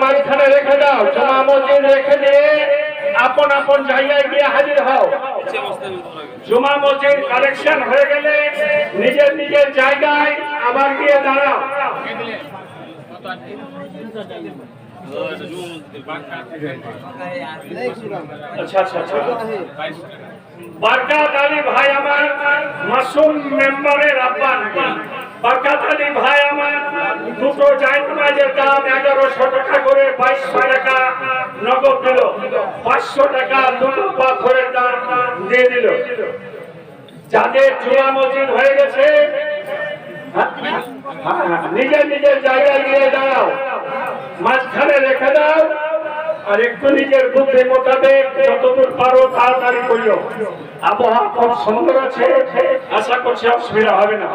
মাঝখানে রেখে দাও, জমা মসজিদ রেখে দিয়ে আপন আপন জায়গায় গিয়ে হাজির হও। জমা মসজিদ কালেকশন হয়ে গেলে নিজের নিজের জায়গায় আবার গিয়ে দাঁড়াও। আচ্ছা আচ্ছা আচ্ছা, বরকত আলী ভাই আমার মাসুম মেম্বারের আহ্বান। বরকত আলী ভাই আমার দুটো জায়নামাজের দাম 1100 টাকা করে 2200 টাকা নগদ দিল, 500 টাকা দুটো পাথরের দাম দিয়ে দিল। যাদের জুমা মসজিদ হয়ে গেছে নিজের নিজের জায়গায় গিয়ে দাঁড়াও, মাঝখানে রেখে দাও আর একটু নিজের বুদ্ধি মোতাবেক যতদূর পারো তাড়াতাড়ি করিও। আবহাওয়া খুব সুন্দর আছে, আশা করছি অসুবিধা হবে না।